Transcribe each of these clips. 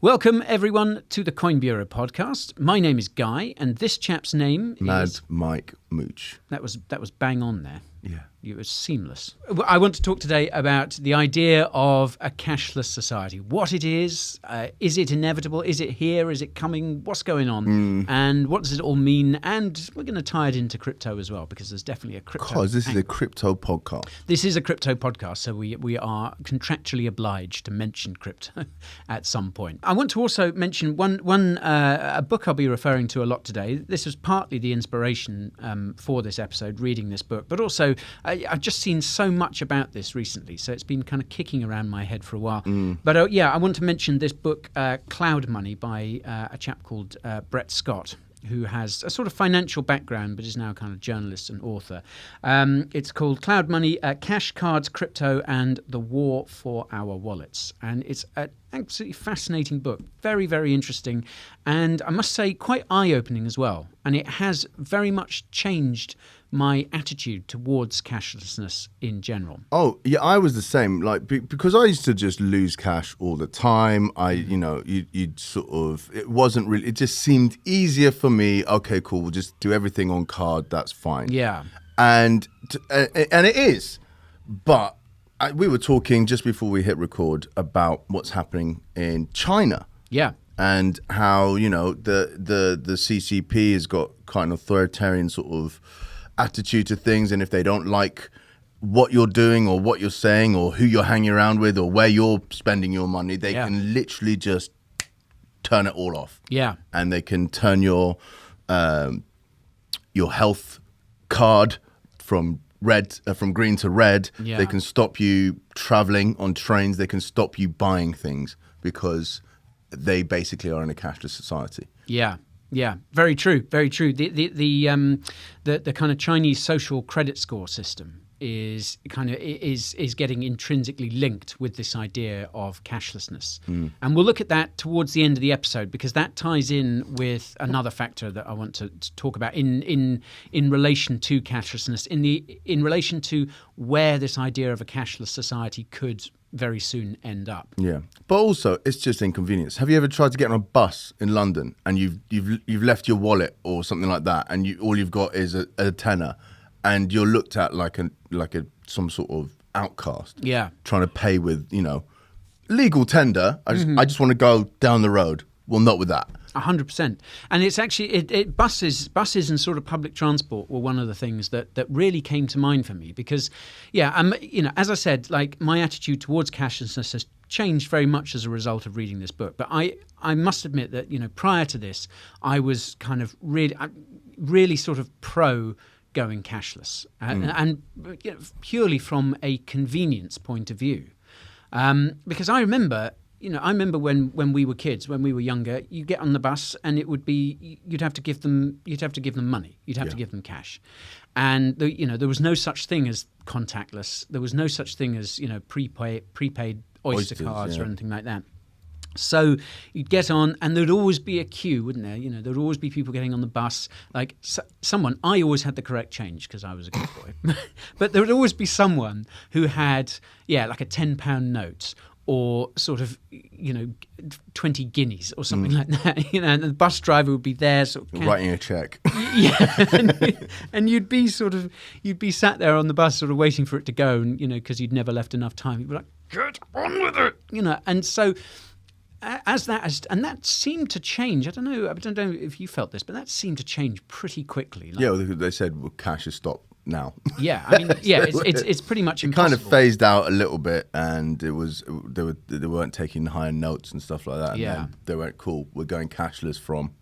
Welcome, everyone, to the Coinbureau podcast. My name is Guy, and this chap's name is... Mike Mooch. That was bang on there. Yeah. It was seamless. I want to talk today about the idea of a cashless society. What it is it inevitable? Is it here? Is it coming? What's going on? And what does it all mean? And we're going to tie it into crypto as well, because there's definitely a crypto Because this angle. is a crypto podcast. This is a crypto podcast, so we are contractually obliged to mention crypto at some point. I want to also mention a book I'll be referring to a lot today. This was partly the inspiration for this episode, reading this book, but also I've just seen so much about this recently, so it's been kind of kicking around my head for a while. But I want to mention this book, Cloud Money, by a chap called Brett Scott, who has a sort of financial background but is now kind of journalist and author. It's called Cloud Money, Cash, Cards, Crypto, and the War for Our Wallets. And it's an absolutely fascinating book, very, very interesting, and I must say quite eye-opening as well. And it has very much changed my attitude towards cashlessness in general. Oh, yeah, I was the same. Like, because I used to just lose cash all the time. You'd sort of, it wasn't really, it just seemed easier for me. Okay, cool, we'll just do everything on card. That's fine. Yeah. And it is. But we were talking just before we hit record about what's happening in China. Yeah. And how, the CCP has got kind of authoritarian sort of attitude to things, and if they don't like what you're doing or what you're saying or who you're hanging around with or where you're spending your money, they can literally just turn it all off. Yeah. And they can turn your health card from green to red. Yeah. They can stop you traveling on trains. They can stop you buying things because they basically are in a cashless society. Yeah. Yeah, very true, very true. The kind of Chinese social credit score system is getting intrinsically linked with this idea of cashlessness, and we'll look at that towards the end of the episode, because that ties in with another factor that I want to talk about in relation to cashlessness, in relation to where this idea of a cashless society could very soon end up. Yeah, but also it's just inconvenience. Have you ever tried to get on a bus in London and you've left your wallet or something like that, and all you've got is a tenner, and you're looked at like some sort of outcast? Yeah, trying to pay with legal tender. I just want to go down the road. Well, not with that. 100%. And it's actually buses and sort of public transport were one of the things that really came to mind for me, because as I said, like, my attitude towards cashlessness has changed very much as a result of reading this book. But I must admit that prior to this, I was kind of really sort of pro going cashless, and purely from a convenience point of view, because I remember when we were kids, when we were younger, you get on the bus and it would be, you'd have to give them money. You'd have to give them cash. And there was no such thing as contactless. There was no such thing as, prepaid Oyster cards or anything like that. So you'd get on, and there'd always be a queue, wouldn't there? There'd always be people getting on the bus. Like I always had the correct change because I was a good boy. But there would always be someone who had, like a £10 note, or sort of, 20 guineas or something like that, and the bus driver would be there sort of writing a check. Yeah, and you'd be sat there on the bus sort of waiting for it to go, and, because you'd never left enough time. You'd be like, get on with it, and so and that seemed to change. I don't know if you felt this, but that seemed to change pretty quickly. They said, well, cash is stopped now. Yeah, I mean, it's pretty much impossible. It kind of phased out a little bit, and they weren't taking higher notes and stuff like that. And then they went, cool, we're going cashless from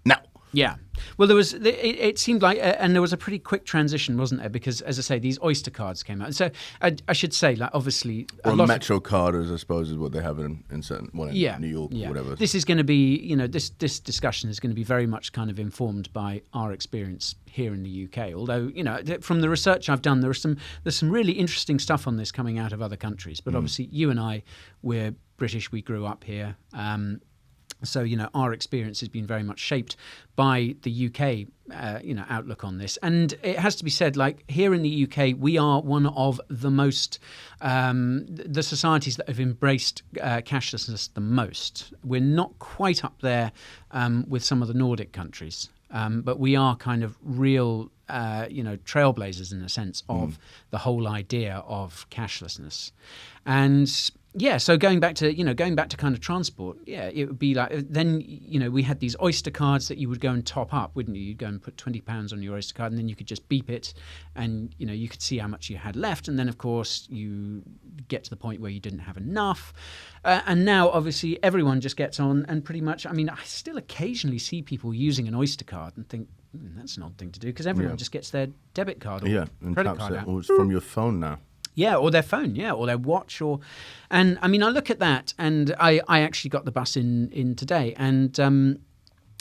now. Yeah. Well, it seemed like, and there was a pretty quick transition, wasn't there? Because, as I say, these Oyster cards came out. So I should say, like, obviously, or a Metro card, I suppose, is what they have in certain, New York or whatever. This is going to be, this discussion is going to be very much kind of informed by our experience here in the UK. Although, from the research I've done, there's some really interesting stuff on this coming out of other countries. But obviously, you and I, we're British. We grew up here. So, our experience has been very much shaped by the UK, outlook on this. And it has to be said, like here in the UK, we are one of the most, the societies that have embraced cashlessness the most. We're not quite up there with some of the Nordic countries, but we are kind of real, trailblazers in a sense of the whole idea of cashlessness. And yeah, so going back to kind of transport, it would be like then we had these Oyster cards that you would go and top up, wouldn't you? You'd go and put £20 on your Oyster card, and then you could just beep it, and you could see how much you had left, and then of course you get to the point where you didn't have enough, and now obviously everyone just gets on and pretty much. I mean, I still occasionally see people using an Oyster card and think that's an odd thing to do because everyone just gets their debit card or credit card out. Or it's from your phone now. Yeah, or their phone, or their watch, and I mean, I look at that, and I actually got the bus in today, and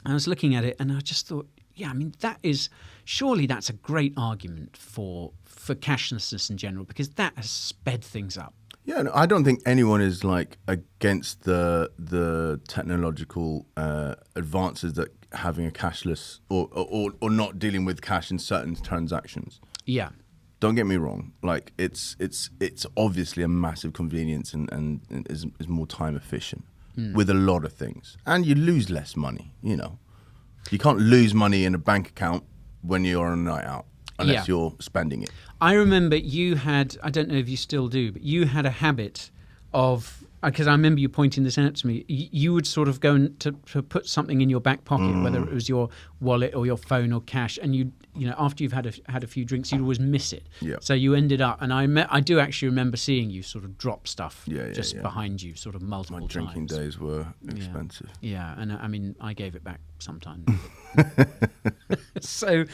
I was looking at it, and I just thought, I mean, surely that's a great argument for cashlessness in general, because that has sped things up. Yeah, no, I don't think anyone is like against the technological advances that having a cashless or not dealing with cash in certain transactions. Yeah. Don't get me wrong. Like it's obviously a massive convenience and is more time efficient with a lot of things, and you lose less money. You can't lose money in a bank account when you're on a night out unless you're spending it. I remember you had. I don't know if you still do, but you had a habit of. Because I remember you pointing this out to me, you would sort of go to put something in your back pocket, whether it was your wallet or your phone or cash, and after you've had a few drinks, you'd always miss it. Yeah. So you ended up, and I do actually remember seeing you sort of drop stuff behind you, sort of multiple times. My drinking days were expensive. Yeah, and I mean, I gave it back sometimes. So.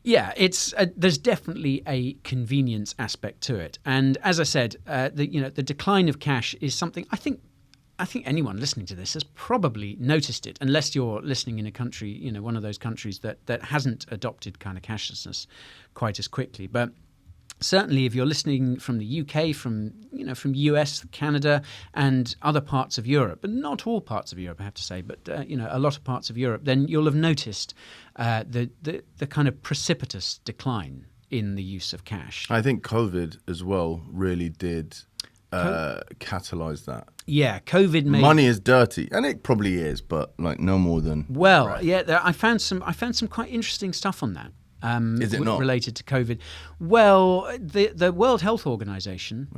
Yeah, there's definitely a convenience aspect to it, and as I said, the decline of cash is something I think anyone listening to this has probably noticed it, unless you're listening in a country, one of those countries that hasn't adopted kind of cashlessness quite as quickly, but. Certainly, if you're listening from the UK, from US, Canada, and other parts of Europe, but not all parts of Europe, I have to say, but a lot of parts of Europe, then you'll have noticed the kind of precipitous decline in the use of cash. I think COVID as well really did catalyze that. Yeah, COVID made money is dirty, and it probably is, but like no more than. Well, right. Yeah, I found some quite interesting stuff on that. Is it not related to COVID? Well, the World Health Organization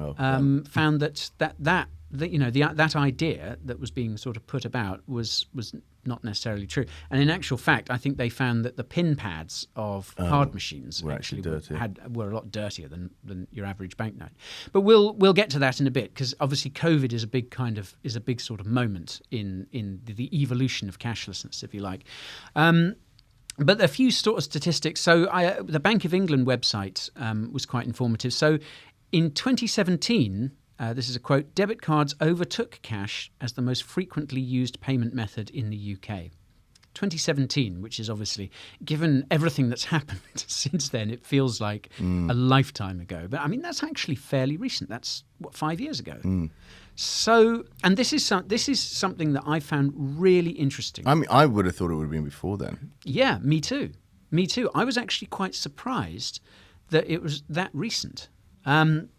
found that idea that was being sort of put about was not necessarily true. And in actual fact, I think they found that the pin pads of card machines were actually dirty. were a lot dirtier than your average banknote. But we'll get to that in a bit, because obviously COVID is a big sort of moment in the evolution of cashlessness, if you like. But a few sort of statistics. So the Bank of England website was quite informative. So in 2017, this is a quote, debit cards overtook cash as the most frequently used payment method in the UK. 2017, which is obviously, given everything that's happened since then, it feels like a lifetime ago. But I mean, that's actually fairly recent. That's 5 years ago. So, and this is something that I found really interesting. I mean, I would have thought it would have been before then. Yeah, me too. I was actually quite surprised that it was that recent. And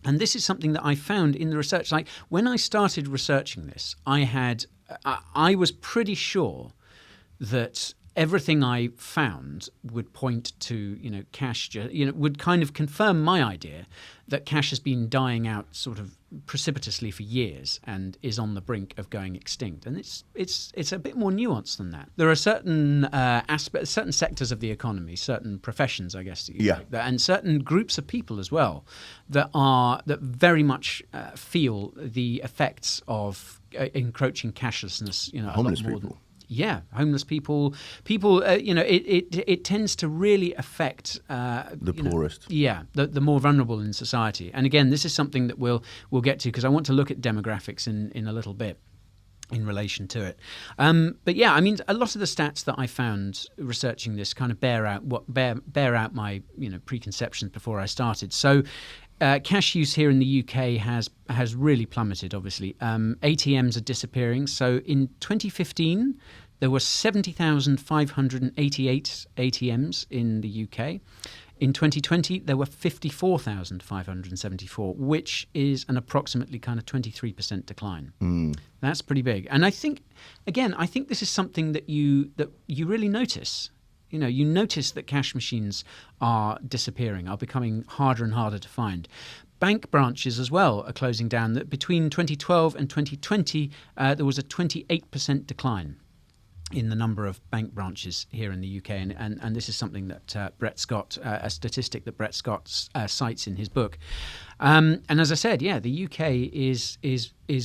this is something that I found in the research. Like when I started researching this, I was pretty sure that everything I found would point to, cash, would kind of confirm my idea that cash has been dying out sort of precipitously for years and is on the brink of going extinct. And it's a bit more nuanced than that. There are certain aspects, certain sectors of the economy, certain professions, I guess, and certain groups of people as well that very much feel the effects of encroaching cashlessness. Homeless people. Yeah, homeless people. It tends to really affect the poorest. The more vulnerable in society. And again, this is something that we'll get to, because I want to look at demographics in a little bit in relation to it. But yeah, I mean, a lot of the stats that I found researching this kind of bear out my preconceptions before I started. So, cash use here in the UK has really plummeted, obviously. ATMs are disappearing. So in 2015, there were 70,588 ATMs in the UK. In 2020, there were 54,574, which is an approximately kind of 23% decline. That's pretty big. And I think this is something that you really notice. You notice that cash machines are disappearing, are becoming harder and harder to find. Bank branches as well are closing down. That between 2012 and 2020, there was a 28% decline in the number of bank branches here in the UK, and this is something that Brett Scott, a statistic that Brett Scott cites in his book. And as I said, the UK is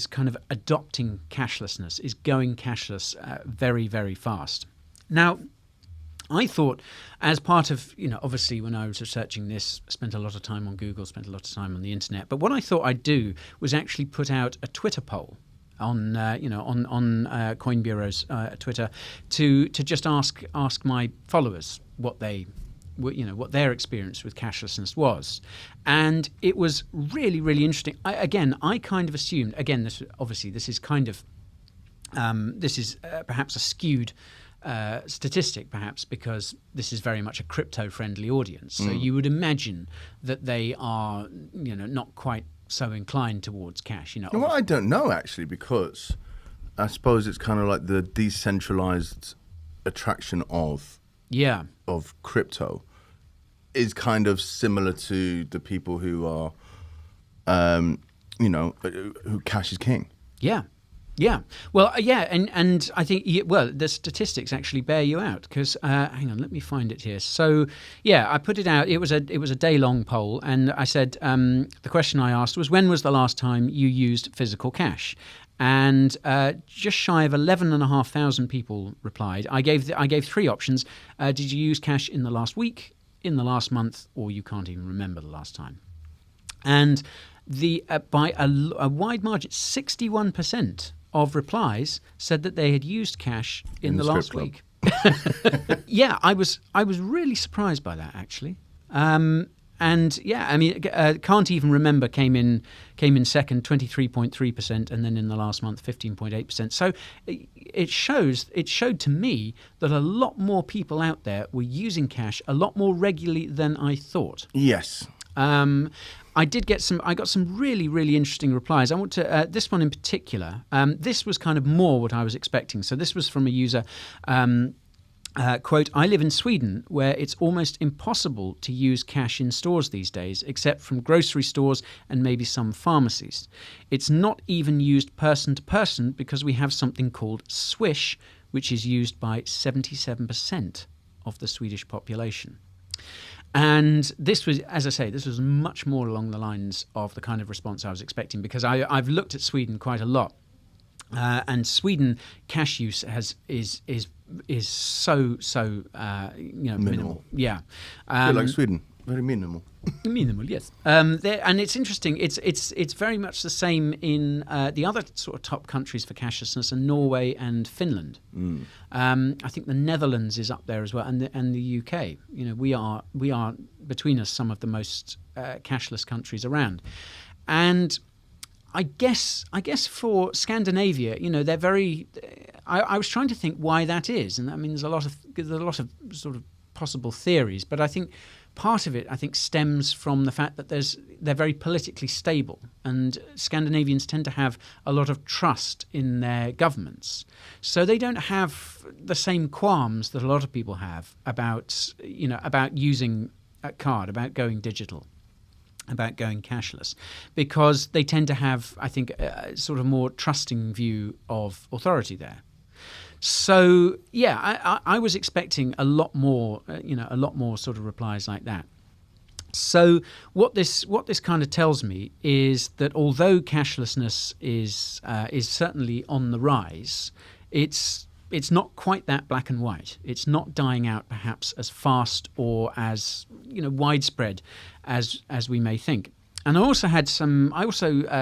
kind of adopting cashlessness, is going cashless very, very fast. Now, I thought, as part of, obviously when I was researching this, I spent a lot of time on Google, spent a lot of time on the internet. But what I thought I'd do was actually put out a Twitter poll on coinbureau's Twitter to just ask my followers what their experience with cashlessness was, and it was really, really interesting. I kind of assumed, this is perhaps a skewed statistic, perhaps because this is very much a crypto-friendly audience. So you would imagine that they are, not quite so inclined towards cash. Well, I don't know actually, because I suppose it's kind of like the decentralized attraction of crypto is kind of similar to the people who are, who cash is king. Yeah. Yeah. Well, and I think, the statistics actually bear you out, because, hang on, let me find it here. So, I put it out. It was a day-long poll, and I said, the question I asked was, when was the last time you used physical cash? And just shy of 11,500 people replied. I gave three options. Did you use cash in the last week, in the last month, or you can't even remember the last time? And by a wide margin, 61% of replies said that they had used cash in the last week. I was really surprised by that, actually. Can't even remember came in second, 23.3%, and then in the last month 15.8%. So it showed to me that a lot more people out there were using cash a lot more regularly than I thought. Yes. I got some really, really interesting replies. I want to this one in particular. This was kind of more what I was expecting. So this was from a user. Quote, I live in Sweden, where it's almost impossible to use cash in stores these days, except from grocery stores and maybe some pharmacies. It's not even used person to person because we have something called Swish, which is used by 77% of the Swedish population. And this was, as I say, this was much more along the lines of the kind of response I was expecting, because I've looked at Sweden quite a lot, and Sweden cash use is so minimal. Yeah, like Sweden, very minimal. Minimal, yes. And it's interesting. It's very much the same in the other sort of top countries for cashlessness, are Norway and Finland. I think the Netherlands is up there as well, and the UK. We are between us some of the most cashless countries around, and I guess for Scandinavia, they're very. I was trying to think why that is, and I mean there's a lot of sort of possible theories, but I think part of it, stems from the fact that they're very politically stable, and Scandinavians tend to have a lot of trust in their governments. So they don't have the same qualms that a lot of people have about using a card, about going digital, about going cashless, because they tend to have, I think, a sort of more trusting view of authority there. So I was expecting a lot more sort of replies like that. So what this kind of tells me is that although cashlessness is certainly on the rise, it's not quite that black and white. It's not dying out perhaps as fast or as widespread as we may think. And I also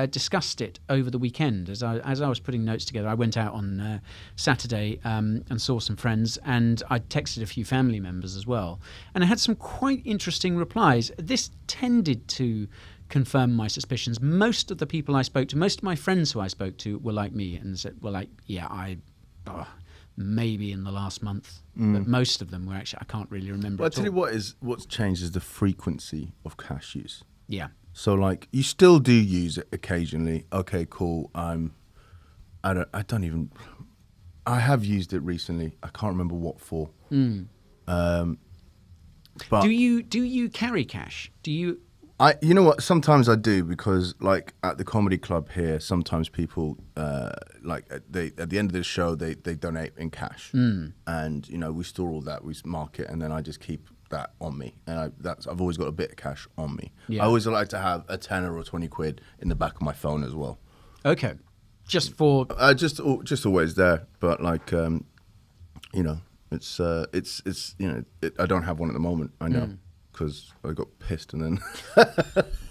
discussed it over the weekend as I was putting notes together. I went out on Saturday and saw some friends, and I texted a few family members as well. And I had some quite interesting replies. This tended to confirmed my suspicions. Most of the people I spoke to, most of my friends who I spoke to were like me and said, well, like, yeah, maybe in the last month. But most of them were actually, I can't really remember. Well, I tell you what's changed is the frequency of cash use. Yeah. So like you still do use it occasionally. Okay, cool. I have used it recently. I can't remember what for. But do you carry cash? Do you? You know what? Sometimes I do, because like at the comedy club here, sometimes people like at the end of the show they donate in cash, and you know we store all that, we mark it, and then I just keep that on me, and I've always got a bit of cash on me. Yeah. I always like to have a tenner or 20 quid in the back of my phone as well. Okay, just for just always there, but like you know, it's you know, I don't have one at the moment. I know. Because I got pissed and then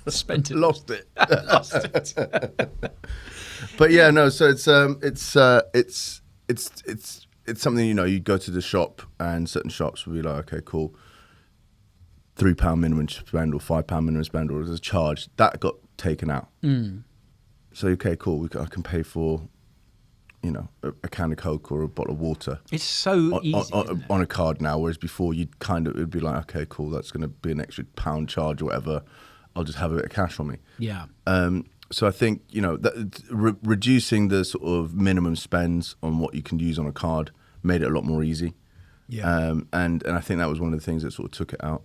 spent it, lost it. Lost it. But yeah, no. So it's something, you know. You go to the shop, and certain shops will be like, okay, cool, £3 minimum spend or £5 minimum spend, or there's a charge that got taken out. So okay, cool. I can pay for, you know, a can of Coke or a bottle of water. It's so easy on a card now, whereas before it'd be like, okay, cool, that's going to be an extra £1 charge or whatever. I'll just have a bit of cash on me. Yeah. So I think, you know, reducing the sort of minimum spends on what you can use on a card made it a lot more easy. Yeah. And I think that was one of the things that sort of took it out.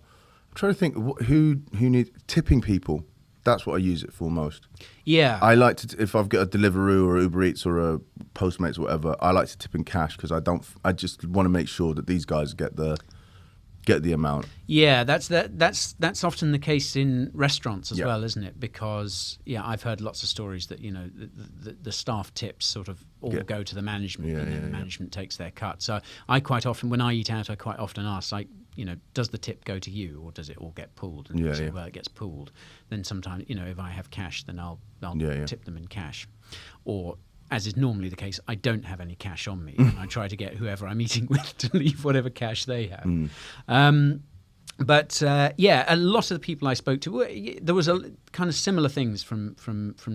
I'm trying to think who need tipping people. That's what I use it for most. Yeah. I like to, if I've got a Deliveroo or Uber Eats or a Postmates or whatever, I like to tip in cash, because I just want to make sure that these guys get the amount. Yeah, that's often the case in restaurants as Yeah. well, isn't it? Because I've heard lots of stories that, you know, the staff tips sort of all go to the management, and then the management takes their cut. So I quite often, when I eat out, I quite often ask, like, you know, does the tip go to you, or does it all get pooled? And they say, well, it gets pooled. Then sometimes, you know, if I have cash, then I'll tip them in cash. Or, as is normally the case, I don't have any cash on me, and I try to get whoever I'm eating with to leave whatever cash they have. But a lot of the people I spoke to, there was a kind of similar things from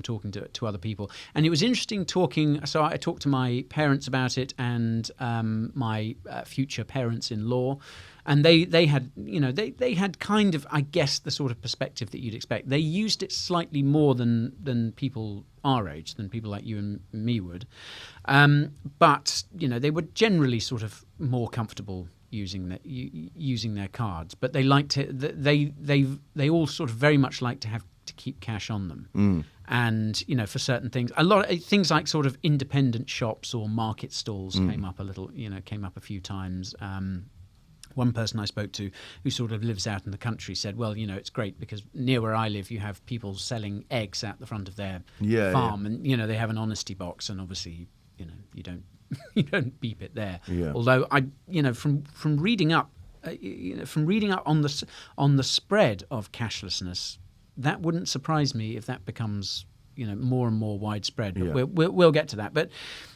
talking to other people, and it was interesting talking. So I talked to my parents about it, and my future parents-in-law, and they had, you know, they had kind of, I guess, the sort of perspective that you'd expect. They used it slightly more than people our age, than people like you and me would, but you know, they were generally sort of more comfortable using their cards, but they like to. They all sort of very much like to have to keep cash on them, and you know, for certain things, a lot of things like sort of independent shops or market stalls came up a few times. One person I spoke to, who sort of lives out in the country, said, well, you know, it's great because near where I live, you have people selling eggs out the front of their farm, and you know, they have an honesty box, and obviously, you know, you don't beep it there. Yeah. Although I, you know, from reading up, on the spread of cashlessness, that wouldn't surprise me if that becomes, you know, more and more widespread. But we'll get to that. But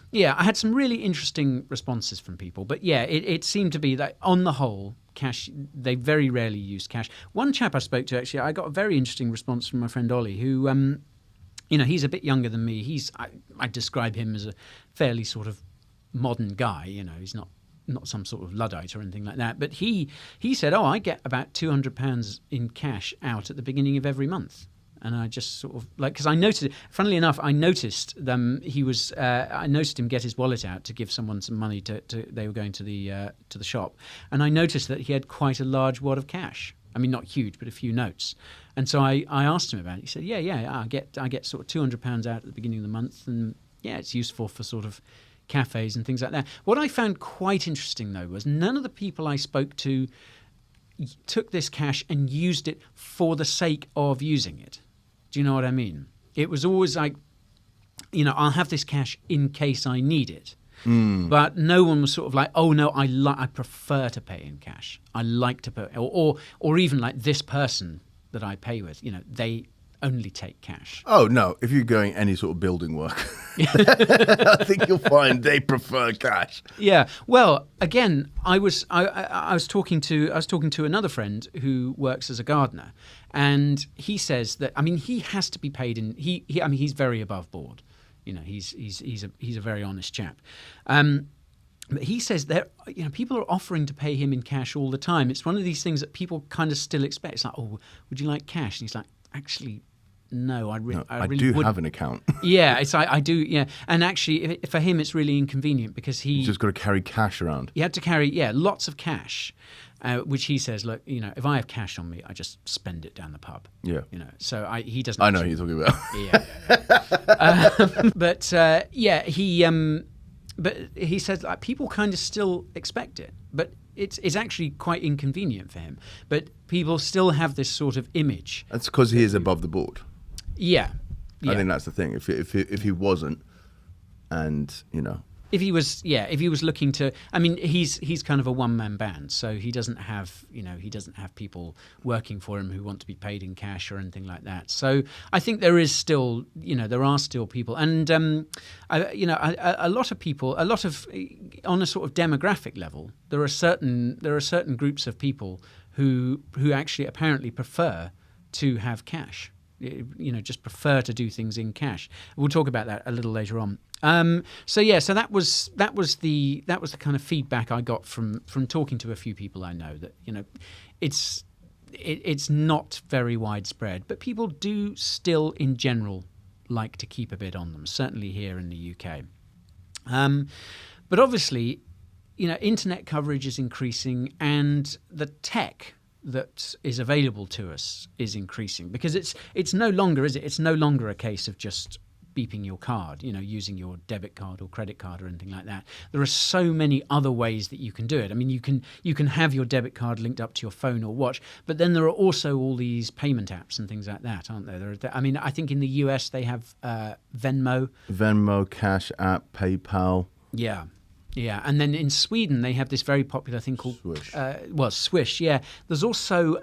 yeah, I had some really interesting responses from people. But yeah, it seemed to be that on the whole, cash, they very rarely used cash. One chap I spoke to, actually, I got a very interesting response from my friend Ollie, who, you know, he's a bit younger than me. I describe him as a fairly sort of modern guy. You know, he's not some sort of Luddite or anything like that. But he said, oh, I get about £200 in cash out at the beginning of every month. And I just sort of, like, because I noticed, funnily enough, I noticed them. I noticed him get his wallet out to give someone some money to they were going to the shop, and I noticed that he had quite a large wad of cash. I mean, not huge, but a few notes. And so I asked him about it. He said, yeah, I get sort of £200 out at the beginning of the month, and yeah, it's useful for sort of cafes and things like that. What I found quite interesting, though, was none of the people I spoke to took this cash and used it for the sake of using it. Do you know what I mean? It was always like, you know, I'll have this cash in case I need it. But no one was sort of like, oh no, I prefer to pay in cash. I like to pay, or even like this person that I pay with, you know, only take cash. Oh no! If you're going any sort of building work, I think you'll find they prefer cash. Yeah. Well, again, I was talking to another friend who works as a gardener, and he says that he has to be paid in he's very above board. He's a very honest chap. But he says that people are offering to pay him in cash all the time. It's one of these things that people kind of still expect. It's like, oh, would you like cash? And he's like, actually, no, I really do wouldn't. have an account. Yeah, I do. Yeah, and actually, for him, it's really inconvenient because He's just got to carry cash around. He had to carry lots of cash, which he says, look, if I have cash on me, I just spend it down the pub. Yeah, So he doesn't. I know who you're talking about. Yeah. But he says people kind of still expect it, but it's actually quite inconvenient for him. But people still have this sort of image. That's because he is above the board. Yeah. I think that's the thing. If he wasn't, and if he was looking to, he's kind of a one-man band, so he doesn't have people working for him who want to be paid in cash or anything like that. So I think there are still people, and a lot of people, on a sort of demographic level, there are certain groups of people who actually apparently prefer to have cash. Just prefer to do things in cash. We'll talk about that a little later on. So that was the kind of feedback I got from talking to a few people I know, that it's not very widespread, but people do still in general like to keep a bit on them, certainly here in the UK. But obviously, internet coverage is increasing, and the tech that is available to us is increasing, because it's no longer, is it? It's no longer a case of just beeping your card, using your debit card or credit card or anything like that. There are so many other ways that you can do it. You can have your debit card linked up to your phone or watch, but then there are also all these payment apps and things like that, aren't there? I think in the US they have Venmo, Cash App, PayPal. Yeah, and then in Sweden they have this very popular thing called Swish. Swish. Yeah, there's also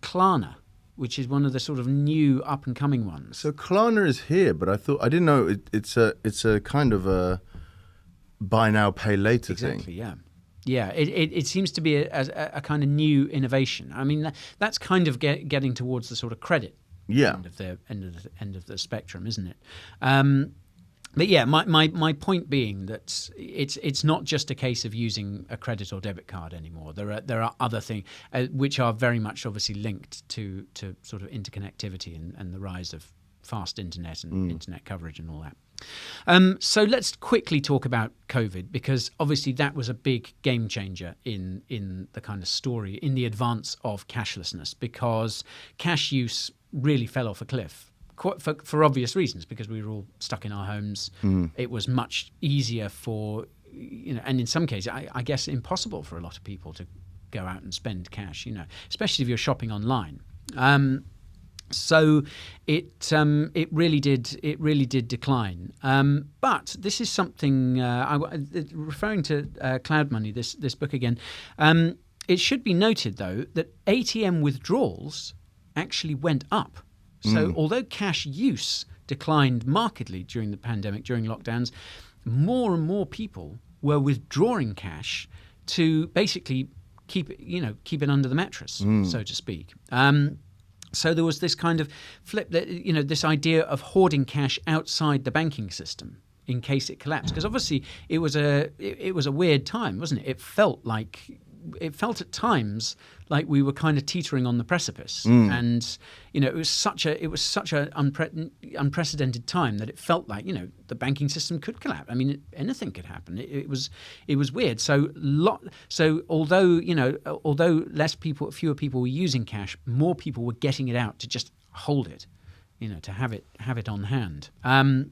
Klarna, which is one of the sort of new up and coming ones. So Klarna is here, but I didn't know it's a kind of a buy now pay later thing. Exactly. Yeah. It seems to be a kind of new innovation. That's kind of getting towards the sort of credit end of the spectrum, isn't it? But yeah, my point being that it's not just a case of using a credit or debit card anymore. There are other things which are very much obviously linked to sort of interconnectivity and the rise of fast internet and internet coverage and all that. So let's quickly talk about COVID, because obviously that was a big game changer in the kind of story, in the advance of cashlessness, because cash use really fell off a cliff. For obvious reasons, because we were all stuck in our homes. It was much easier for, and in some cases, I guess impossible for a lot of people to go out and spend cash, especially if you're shopping online. So it really did decline. But this is something, referring to Cloud Money, this book again, it should be noted, though, that ATM withdrawals actually went up. So although cash use declined markedly during the pandemic, during lockdowns, more and more people were withdrawing cash to basically keep it under the mattress, so to speak. So there was this kind of flip, that this idea of hoarding cash outside the banking system in case it collapsed, because obviously it was a weird time, wasn't it? It felt at times like we were kind of teetering on the precipice, and it was such a unprecedented time that it felt like the banking system could collapse. Anything could happen. It was weird. So although fewer people were using cash, more people were getting it out to just hold it, to have it on hand. And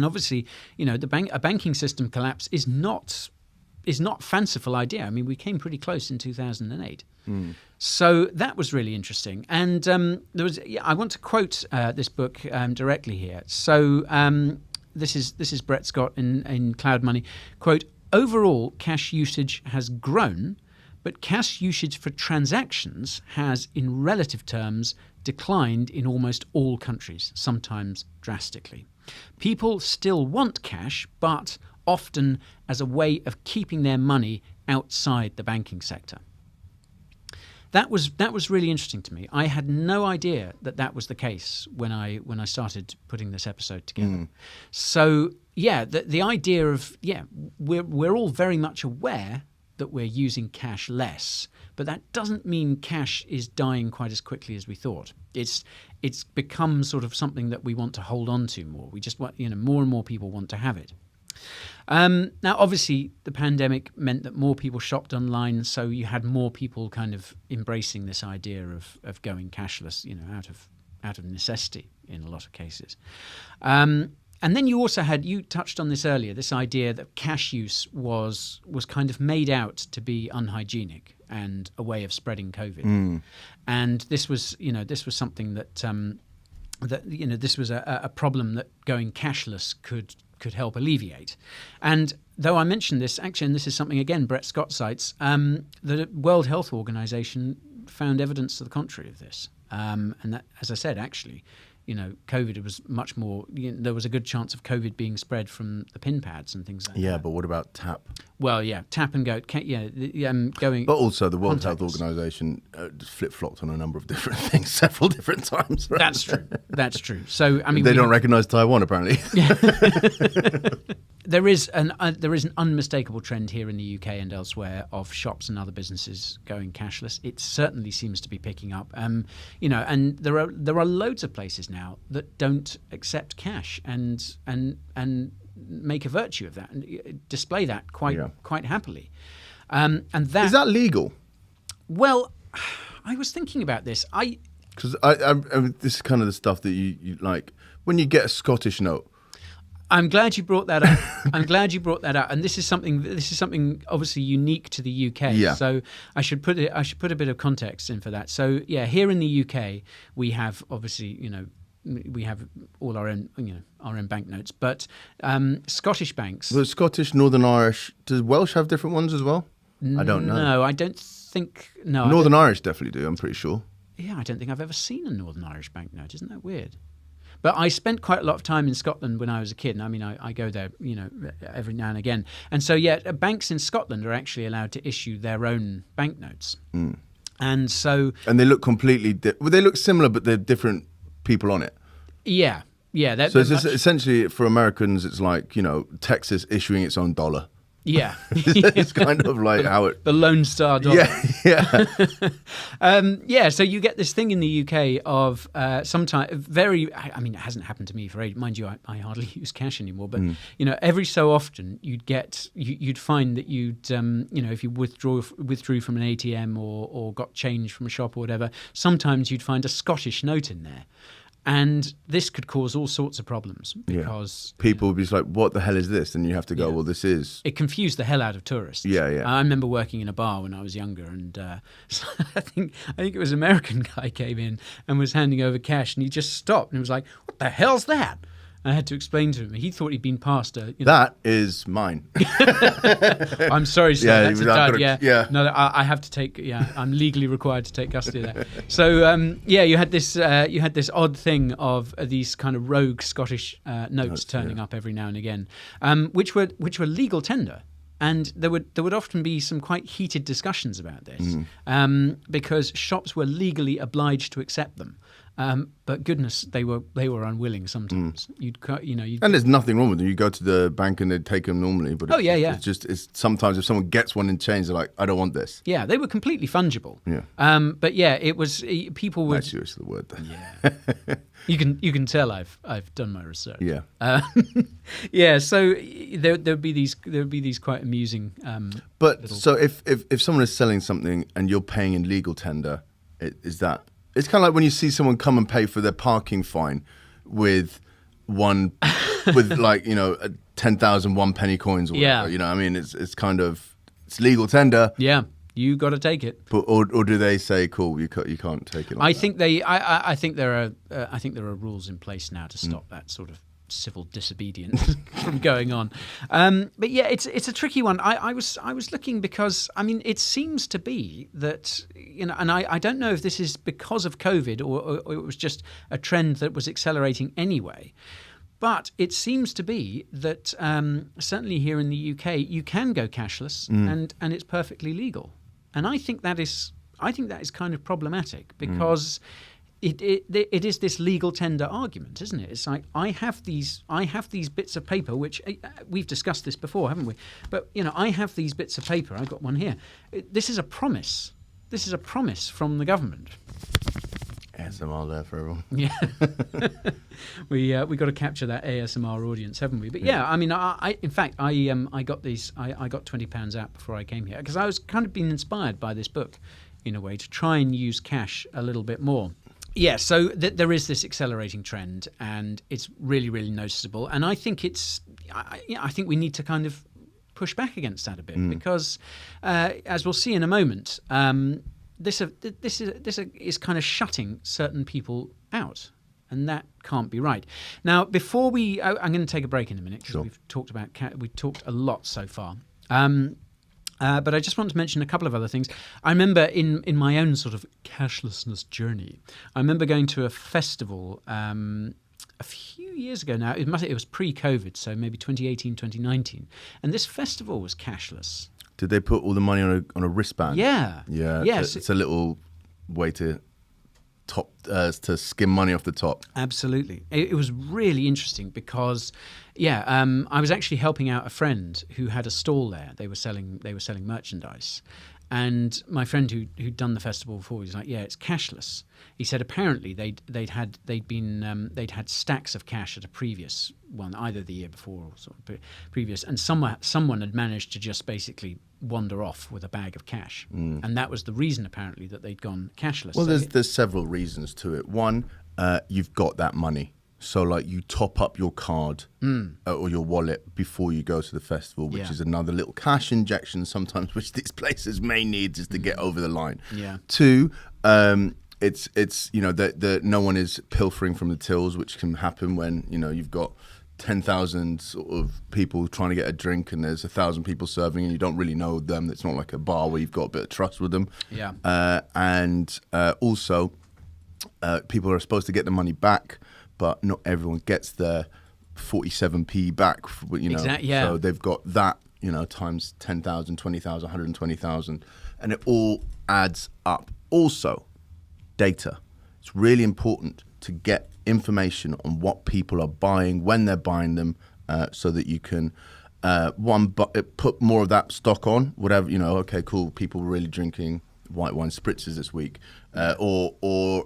obviously, a banking system collapse is not a fanciful idea. We came pretty close in 2008. So that was really interesting. And I want to quote this book directly here. So this is Brett Scott in Cloud Money. Quote, "Overall, cash usage has grown, but cash usage for transactions has, in relative terms, declined in almost all countries, sometimes drastically. People still want cash, but often as a way of keeping their money outside the banking sector. That was really interesting to me. I had no idea that was the case when I started putting this episode together. So yeah, the idea of we're all very much aware that we're using cash less, but that doesn't mean cash is dying quite as quickly as we thought. It's become sort of something that we want to hold on to more. We just want, more and more people want to have it. Now, obviously, the pandemic meant that more people shopped online, so you had more people kind of embracing this idea of going cashless, out of necessity in a lot of cases. And then you also you touched on this earlier, this idea that cash use was kind of made out to be unhygienic and a way of spreading COVID. And this was something that this was a problem that going cashless could help alleviate. And though I mentioned this, actually, and this is something, again, Brett Scott cites, the World Health Organization found evidence to the contrary of this. And that, as I said, actually, COVID was much more, there was a good chance of COVID being spread from the pin pads and things like that. Yeah, but what about tap? Well, yeah, tap and go, going. But also the World Health Organization flip-flopped on a number of different things several different times. Right? That's true. So, I mean, they don't recognize Taiwan, apparently. There is an unmistakable trend here in the UK and elsewhere of shops and other businesses going cashless. It certainly seems to be picking up. And there are loads of places now that don't accept cash and make a virtue of that and display that quite happily. And that is that legal? Well, I was thinking about this. Because I this is kind of the stuff that you like when you get a Scottish note. I'm glad you brought that up. And this is something obviously unique to the UK. Yeah. So I should put a bit of context in for that. So yeah, here in the UK we have obviously we have all our own banknotes, but Scottish banks. The Scottish, Northern Irish. Does Welsh have different ones as well? I don't know. No, I don't think. No, Northern Irish definitely do. I'm pretty sure. Yeah, I don't think I've ever seen a Northern Irish banknote. Isn't that weird? But I spent quite a lot of time in Scotland when I was a kid. And I mean, I go there, every now and again. And so, yeah, banks in Scotland are actually allowed to issue their own banknotes. And so... And they look completely... they look similar, but they're different people on it. Yeah. Yeah. So it's essentially, for Americans, it's like, Texas issuing its own dollar. Yeah. It's kind of like how it... The Lone Star dollar. Yeah. So you get this thing in the UK of sometimes it hasn't happened to me for ages. Mind you, I hardly use cash anymore. But, every so often you'd find that if you withdrew from an ATM or got change from a shop or whatever, sometimes you'd find a Scottish note in there. And this could cause all sorts of problems because people would be just like, "What the hell is this?" And you have to go, "Well, this is." It confused the hell out of tourists. Yeah. I remember working in a bar when I was younger, and so I think it was an American guy came in and was handing over cash, and he just stopped and he was like, "What the hell's that?" I had to explain to him. He thought he'd been passed a... That is mine. I'm sorry, sir. That's a dud. Yeah. No, I have to take... Yeah, I'm legally required to take custody of that. So, you had this odd thing of these kind of rogue Scottish notes turning up every now and again, which were legal tender. And there would often be some quite heated discussions about this because shops were legally obliged to accept them. But goodness, they were unwilling sometimes. And there's nothing wrong with them. You go to the bank and they take them normally. But it's sometimes if someone gets one in change, they're like, I don't want this. Yeah, they were completely fungible. Yeah. But yeah, it was people would. That's seriously the word. Yeah. You can tell I've done my research. Yeah. Yeah. So there'd be these quite amusing. But so if someone is selling something and you're paying in legal tender, is that? It's kind of like when you see someone come and pay for their parking fine with like, 10,000 1-penny coins or whatever. Yeah. I mean, it's kind of, it's legal tender. Yeah. You got to take it. But or do they say, cool, you can't take it? I think there are rules in place now to stop that sort of civil disobedience from going on. But yeah, it's a tricky one. I was looking because I mean it seems to be that and I don't know if this is because of COVID or it was just a trend that was accelerating anyway. But it seems to be that certainly here in the UK you can go cashless and it's perfectly legal. And I think that is kind of problematic because it is this legal tender argument, isn't it? It's like I have these bits of paper, which we've discussed this before, haven't we? But I have these bits of paper. I've got one here. This is a promise. This is a promise from the government. ASMR there for everyone. Yeah, we got to capture that ASMR audience, haven't we? But yeah, I mean, in fact, I got these. I got £20 out before I came here because I was kind of being inspired by this book, in a way, to try and use cash a little bit more. Yeah, so there is this accelerating trend, and it's really, really noticeable. And I think I think we need to kind of push back against that a bit because, as we'll see in a moment, this is kind of shutting certain people out, and that can't be right. Now, before I'm going to take a break in a minute because we've talked a lot so far. But I just want to mention a couple of other things. I remember in my own sort of cashlessness journey, I remember going to a festival a few years ago now. It was pre-COVID, so maybe 2018, 2019. And this festival was cashless. Did they put all the money on a wristband? Yeah. Yeah. Yes. It's a little way to skim money off the top. Absolutely. It was really interesting because, I was actually helping out a friend who had a stall there. They were selling merchandise. And my friend who'd done the festival before was like, "Yeah, it's cashless." He said apparently they'd had stacks of cash at a previous one, either the year before or sort of previous, and someone had managed to just basically wander off with a bag of cash, and that was the reason apparently that they'd gone cashless. Well, there's several reasons to it. One, you've got that money. So, like, you top up your card or your wallet before you go to the festival, which is another little cash injection sometimes, which these places may need just to get over the line. Yeah. Two, it's that no one is pilfering from the tills, which can happen when you've got 10,000 sort of people trying to get a drink and there's 1,000 people serving and you don't really know them. It's not like a bar where you've got a bit of trust with them. Yeah. And also, people are supposed to get the money back, but not everyone gets their 47p back, Exactly, yeah. So they've got that, times 10,000, 20,000, 120,000, and it all adds up. Also, data. It's really important to get information on what people are buying, when they're buying them, so that you can, put more of that stock on, whatever, okay, cool, people were really drinking white wine spritzers this week, or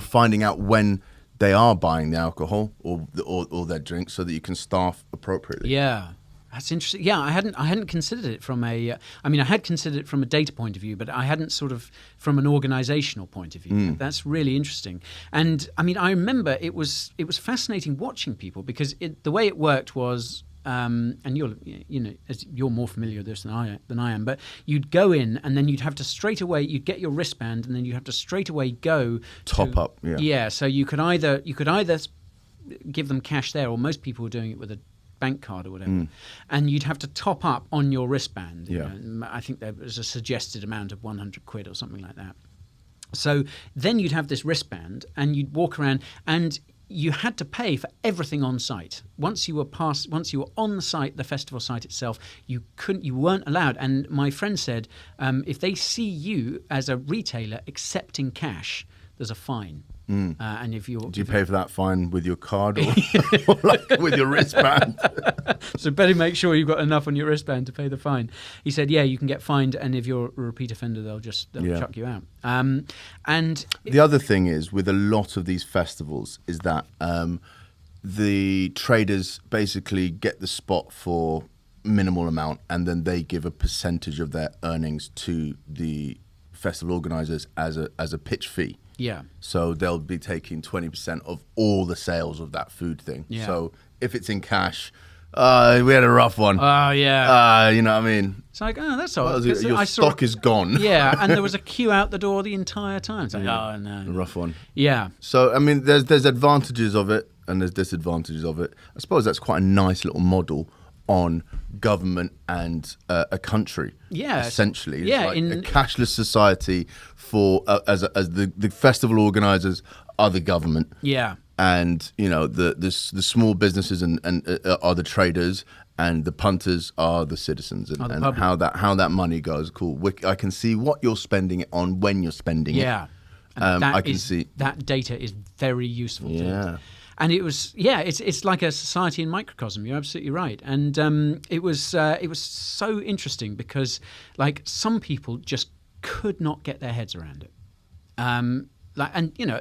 finding out when they are buying the alcohol or their drinks, so that you can staff appropriately. Yeah, that's interesting. Yeah, I hadn't considered it from I had considered it from a data point of view, but I hadn't sort of from an organizational point of view. That's really interesting. And I mean, I remember it was fascinating watching people because the way it worked was. And you're more familiar with this than I am, but you'd go in and then you'd have to straight away you'd get your wristband and then you have to straight away go top up. Yeah. So you could either give them cash there, or most people were doing it with a bank card or whatever, and you'd have to top up on your wristband. I think there was a suggested amount of 100 quid or something like that. So then you'd have this wristband and you'd walk around and you had to pay for everything on site. Once you were on the site, the festival site itself, you weren't allowed. And my friend said, if they see you as a retailer accepting cash, there's a fine. And if do you pay for that fine with your card or like with your wristband? So better make sure you've got enough on your wristband to pay the fine. He said, yeah, you can get fined, and if you're a repeat offender, they'll chuck you out. And the other thing is with a lot of these festivals is that the traders basically get the spot for minimal amount, and then they give a percentage of their earnings to the festival organizers as a pitch fee. Yeah. So they'll be taking 20% of all the sales of that food thing. Yeah. So if it's in cash, we had a rough one. Oh, yeah. You know what I mean? It's like, oh, that's all right. Your stock is gone. Yeah, and there was a queue out the door the entire time. It's like, oh, no. A rough one. Yeah. So, I mean, there's advantages of it. and there's disadvantages of it. I suppose that's quite a nice little model on government and a country. Yeah, essentially, yeah, like a cashless society for as the festival organisers are the government. Yeah, and the small businesses and are the traders, and the punters are the citizens, and how that money goes. Cool. I can see what you're spending it on when you're spending it. Yeah, and I can see that data is very useful. Yeah. And it was, it's like a society in microcosm. You're absolutely right. And it was so interesting because, like, some people just could not get their heads around it.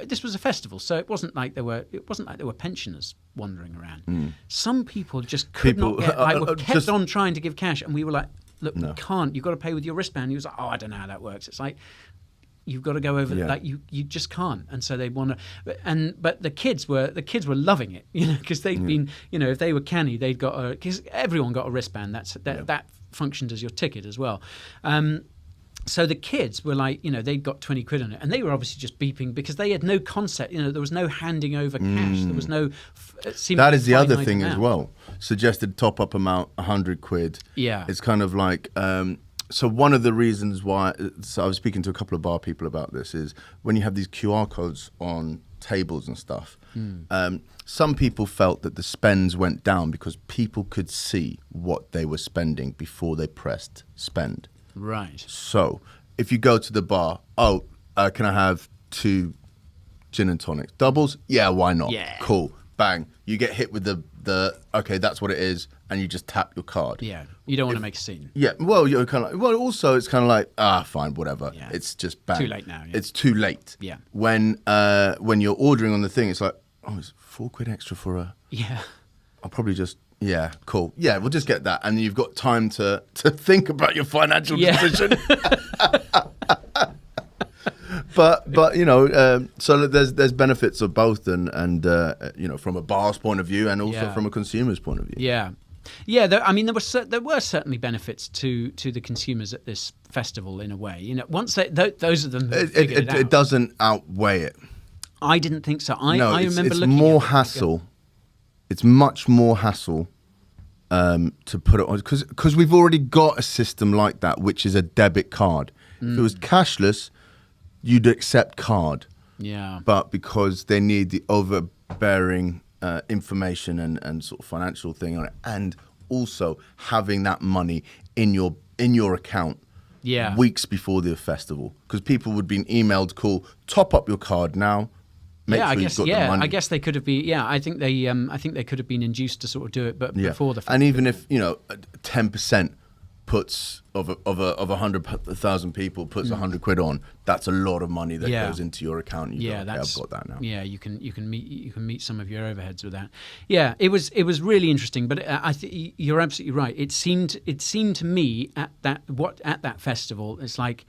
This was a festival, so it wasn't like there were pensioners wandering around. Some people just could not get. Were kept on trying to give cash, and we were like, "Look, you can't. You've got to pay with your wristband." He was like, "Oh, I don't know how that works." It's like, you've got to go over, like you just can't. And so they want to, but the kids were loving it, because they'd been, if they were canny, they'd got because everyone got a wristband. That functioned as your ticket as well. So the kids were like, they'd got 20 quid on it, and they were obviously just beeping because they had no concept. There was no handing over cash. There was no. That is the other thing as well. Suggested top up amount 100 quid. Yeah, it's kind of like. So one of the reasons why, so I was speaking to a couple of bar people about this, is when you have these QR codes on tables and stuff, some people felt that the spends went down because people could see what they were spending before they pressed spend. Right. So if you go to the bar, can I have 2 gin and tonics? Doubles? Yeah, why not? Yeah. Cool. Bang. You get hit with the okay, that's what it is, and you just tap your card. Yeah. You don't want to make a scene. Yeah. Well, you're kind of like, also it's kind of like, fine, whatever. Yeah. It's just bang. Too late now. Yeah. It's too late. Yeah. When you're ordering on the thing, it's like, it's 4 quid extra for a. Yeah. I'll probably just. Yeah, cool. Yeah, we'll just get that, and you've got time to think about your financial decision. But so there's benefits of both, and from a bar's point of view, and also from a consumer's point of view. Yeah, yeah. There were certainly benefits to the consumers at this festival in a way. Once those of them figured it out. It doesn't outweigh it. I didn't think so. I remember it's looking. More hassle. It's much more hassle to put it on because we've already got a system like that, which is a debit card. If it was cashless, you'd accept card. Yeah. But because they need the overbearing information and sort of financial thing on it, and also having that money in your account weeks before the festival, because people would be emailed, "Cool, top up your card now." I guess they could have been. Yeah, I think they could have been induced to sort of do it, but before the. And even if 10% puts of 100,000 people puts 100 quid on, that's a lot of money that goes into your account. And I've got that now. Yeah, you can meet some of your overheads with that. Yeah, it was really interesting, but I think you're absolutely right. It seemed to me at that festival, it's like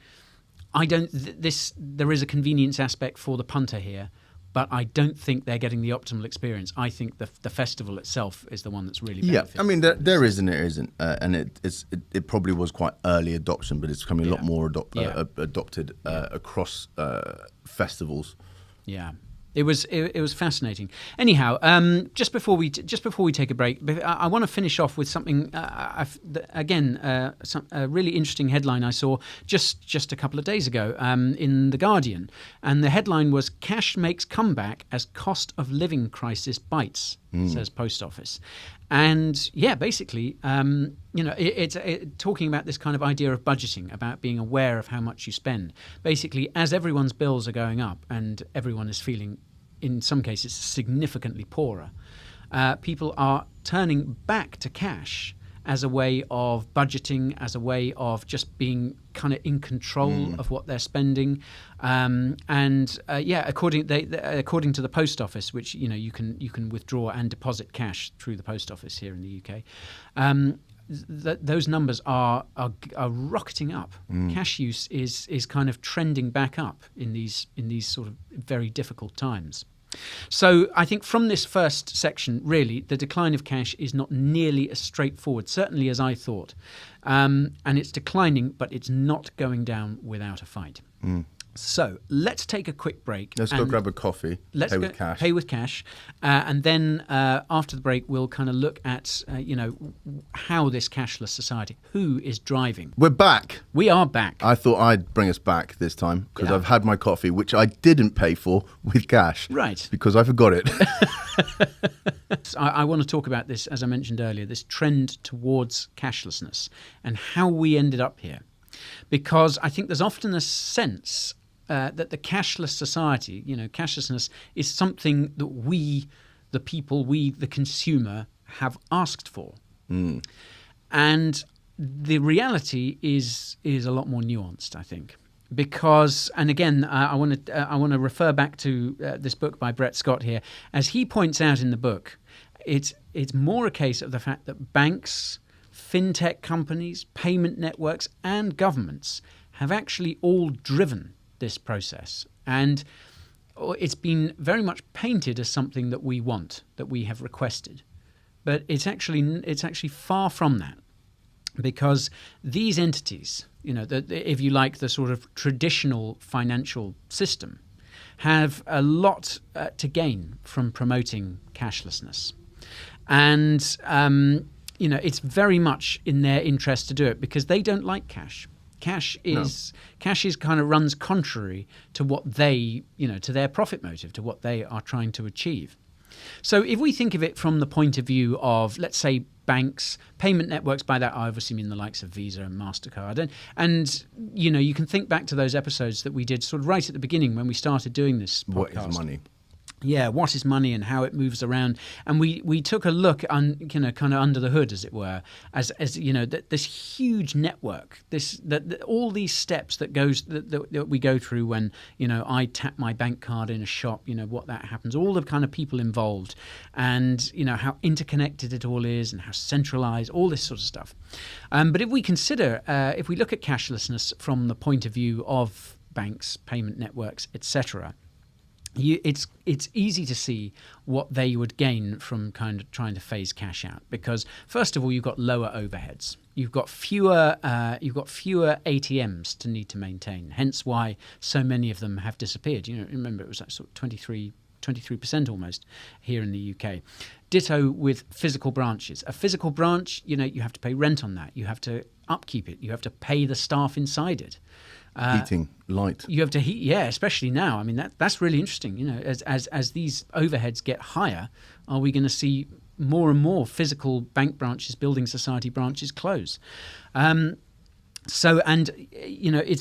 there is a convenience aspect for the punter here. But I don't think they're getting the optimal experience. I think the festival itself is the one that's really benefiting. Yeah, I mean, there is and there isn't. And it probably was quite early adoption, but it's becoming a lot more adopted across festivals. Yeah. It was fascinating. Anyhow, just before we take a break, I want to finish off with something. A really interesting headline I saw just a couple of days ago in The Guardian, and the headline was "Cash makes comeback as cost of living crisis bites," says Post Office. And basically, it's talking about this kind of idea of budgeting, about being aware of how much you spend. Basically, as everyone's bills are going up and everyone is feeling, in some cases, significantly poorer, people are turning back to cash as a way of budgeting, as a way of just being kind of in control of what they're spending. According to the Post Office, which you can withdraw and deposit cash through the Post Office here in the UK, those numbers are rocketing up. Cash use is kind of trending back up in these sort of very difficult times. So I think from this first section, really, the decline of cash is not nearly as straightforward, certainly as I thought. And it's declining, but it's not going down without a fight. So let's take a quick break. Let's go grab a coffee. Let's pay with cash. Pay with cash, and then after the break, we'll kind of look at how this cashless society, who is driving. We're back. We are back. I thought I'd bring us back this time because Yeah. I've had my coffee, which I didn't pay for, with cash. Right. Because I forgot it. I want to talk about this, as I mentioned earlier, this trend towards cashlessness and how we ended up here, because I think there's often a sense that the cashless society, cashlessness is something that we, the people, the consumer, have asked for. And the reality is a lot more nuanced, I think. Because, and again, I want to refer back to this book by Brett Scott here. As he points out in the book, it's more a case of the fact that banks, fintech companies, payment networks, and governments have actually all driven this process, and it's been very much painted as something that we want, that we have requested, but it's actually far from that, because these entities, if you like, the sort of traditional financial system, have a lot to gain from promoting cashlessness, and it's very much in their interest to do it because they don't like cash. Cash is kind of runs contrary to what they, to their profit motive, to what they are trying to achieve. So if we think of it from the point of view of, let's say, banks, payment networks, by that I obviously mean the likes of Visa and MasterCard. And you can think back to those episodes that we did sort of right at the beginning when we started doing this podcast. What is money? Yeah, what is money and how it moves around, and we took a look on kind of under the hood, as it were, as this huge network, all these steps that we go through when I tap my bank card in a shop, what that happens, all the kind of people involved, and how interconnected it all is and how centralized, all this sort of stuff. But if we consider, if we look at cashlessness from the point of view of banks, payment networks, etc. It's easy to see what they would gain from kind of trying to phase cash out, because first of all you've got lower overheads, you've got fewer ATMs to need to maintain. Hence why so many of them have disappeared. Remember it was like sort of 23% almost here in the UK. Ditto with physical branches. A physical branch, you have to pay rent on that. You have to upkeep it. You have to pay the staff inside it. Heating, light. You have to heat, especially now. I mean, that's really interesting. As these overheads get higher, are we going to see more and more physical bank branches, building society branches close? It's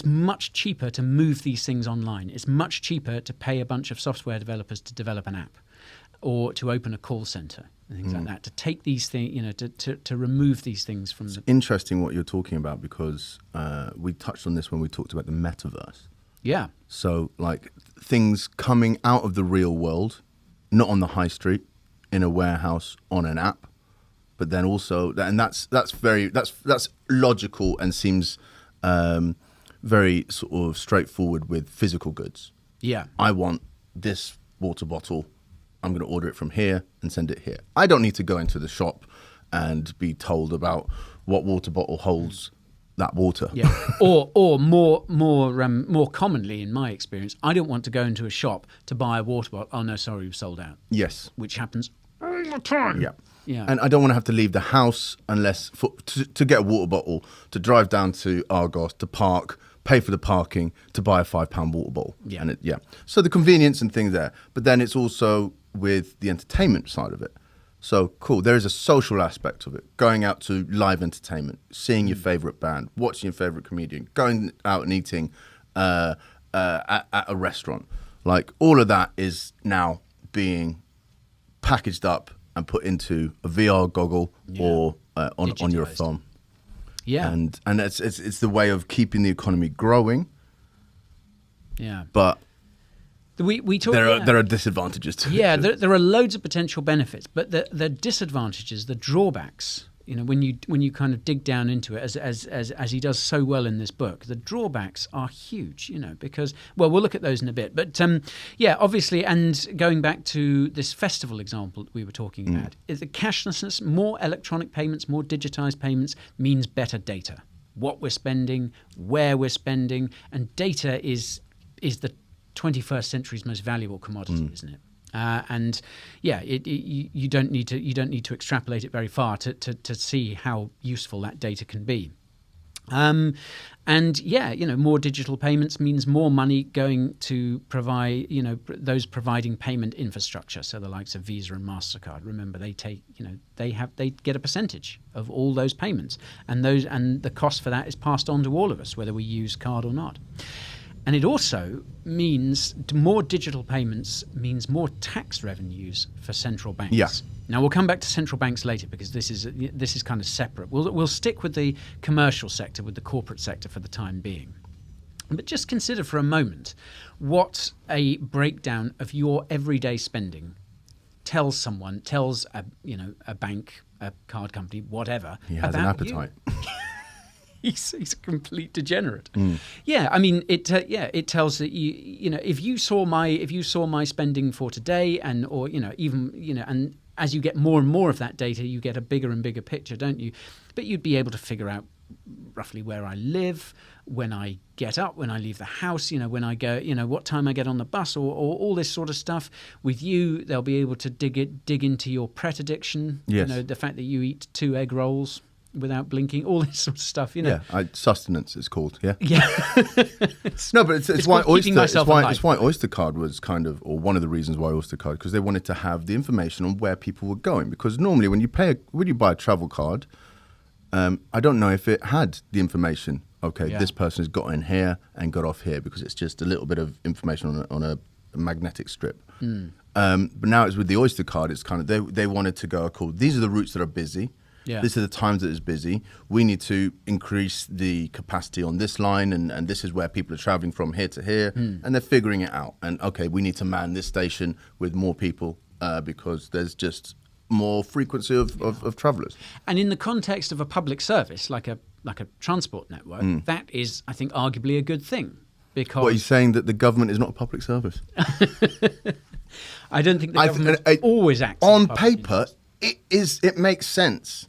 much cheaper to move these things online. It's much cheaper to pay a bunch of software developers to develop an app, or to open a call center and things like that, to take these things, to remove these things from the... Interesting what you're talking about, because we touched on this when we talked about the metaverse. Yeah. So like things coming out of the real world, not on the high street, in a warehouse, on an app, but then also, and that's logical and seems very sort of straightforward with physical goods. Yeah. I want this water bottle. I'm going to order it from here and send it here. I don't need to go into the shop and be told about what water bottle holds that water. Yeah. Or more commonly, in my experience, I don't want to go into a shop to buy a water bottle. Oh no, sorry, we've sold out. Yes. Which happens all the time. Yeah. Yeah. And I don't want to have to leave the house unless to get a water bottle, to drive down to Argos, to park, pay for the parking, to buy a £5 water bottle. Yeah. And so the convenience and things there. But then it's also with the entertainment side of it. So cool, there is a social aspect of it. Going out to live entertainment, seeing your favorite band, watching your favorite comedian, going out and eating at a restaurant. Like all of that is now being packaged up and put into a VR goggle or on your phone. Yeah. And it's the way of keeping the economy growing. Yeah. But we talk, there are disadvantages to it. Yeah, there are loads of potential benefits, but the disadvantages, the drawbacks, when you kind of dig down into it, as he does so well in this book, the drawbacks are huge, because, well, we'll look at those in a bit. But obviously, and going back to this festival example that we were talking about, is the cashlessness, more electronic payments, more digitized payments means better data. What we're spending, where we're spending, and data is the 21st century's most valuable commodity, isn't it? And yeah, you don't need to extrapolate it very far to see how useful that data can be. And yeah, more digital payments means more money going to provide, those providing payment infrastructure. So the likes of Visa and MasterCard. Remember, they take, they get a percentage of all those payments, and the cost for that is passed on to all of us, whether we use card or not. And it also means more digital payments means more tax revenues for central banks. Yeah. Now we'll come back to central banks later because this is kind of separate. We'll stick with the commercial sector, with the corporate sector for the time being. But just consider for a moment what a breakdown of your everyday spending tells a bank, a card company, whatever. He has an appetite. He's a complete degenerate. Yeah, I mean, it tells that if you saw my spending for today, and as you get more and more of that data, you get a bigger and bigger picture, don't you? But you'd be able to figure out roughly where I live, when I get up, when I leave the house, when I go, what time I get on the bus, or all this sort of stuff. With you, they'll be able to dig into your Pret addiction. Yes. The fact that you eat 2 egg rolls without blinking, all this sort of stuff, Yeah, sustenance it's called. Yeah. Yeah. No, but it's why Oyster Card was kind of, or one of the reasons why Oyster Card, because they wanted to have the information on where people were going. Because normally when you buy a travel card, I don't know if it had the information. Okay, Yeah. This person has got in here and got off here, because it's just a little bit of information on a magnetic strip. But now it's with the Oyster Card. It's kind of they wanted to go, cool, these are the routes that are busy. Yeah. This is the times that it's busy. We need to increase the capacity on this line, and this is where people are traveling from here to here, and they're figuring it out. And okay, we need to man this station with more people because there's just more frequency of travellers. And in the context of a public service, like a transport network, that is, I think, arguably a good thing. Because What, are you saying that the government is not a public service? I don't think the government always acts on as a public paper. interest. It makes sense.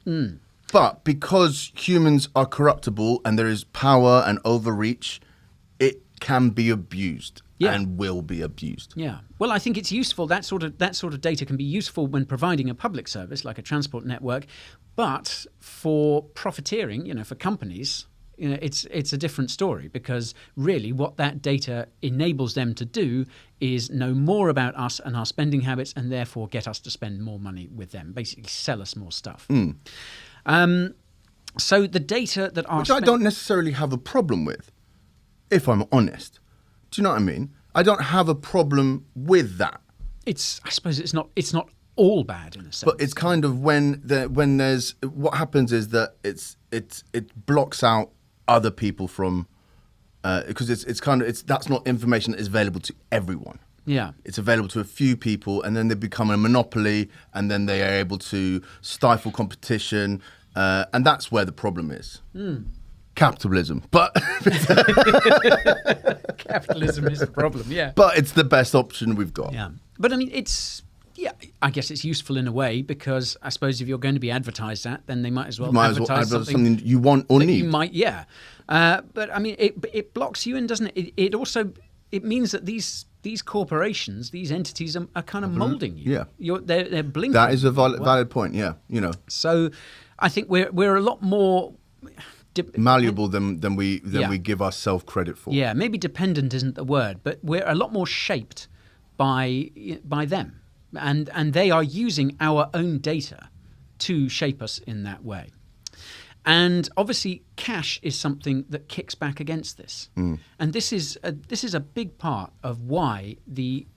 But because humans are corruptible and there is power and overreach, it can be abused and will be abused. Yeah. Well, I think it's useful. That sort of data can be useful when providing a public service like a transport network, but for profiteering, for companies, it's a different story, because really what that data enables them to do is know more about us and our spending habits, and therefore get us to spend more money with them, basically sell us more stuff. So the data that are... Which I don't necessarily have a problem with, if I'm honest. Do you know what I mean? I don't have a problem with that. I suppose it's not all bad in a sense. But it's kind of when there's... What happens is that it blocks out other people from... because that's not information that is available to everyone. Yeah. It's available to a few people, and then they become a monopoly, and then they are able to stifle competition, and that's where the problem is. Capitalism. But capitalism is the problem, yeah. But it's the best option we've got. Yeah. But I mean, I guess it's useful in a way, because I suppose if you're going to be advertised at, then they might as well advertise something you want or need. You might, yeah. But I mean, it blocks you in, doesn't it? It also means that these corporations, these entities are kind of molding you. Yeah. They're blinking. That is a valid point. Yeah. So I think we're a lot more malleable than we give ourselves credit for. Yeah, maybe dependent isn't the word, but we're a lot more shaped by them. And they are using our own data to shape us in that way. And obviously, cash is something that kicks back against this. And this is a big part of why the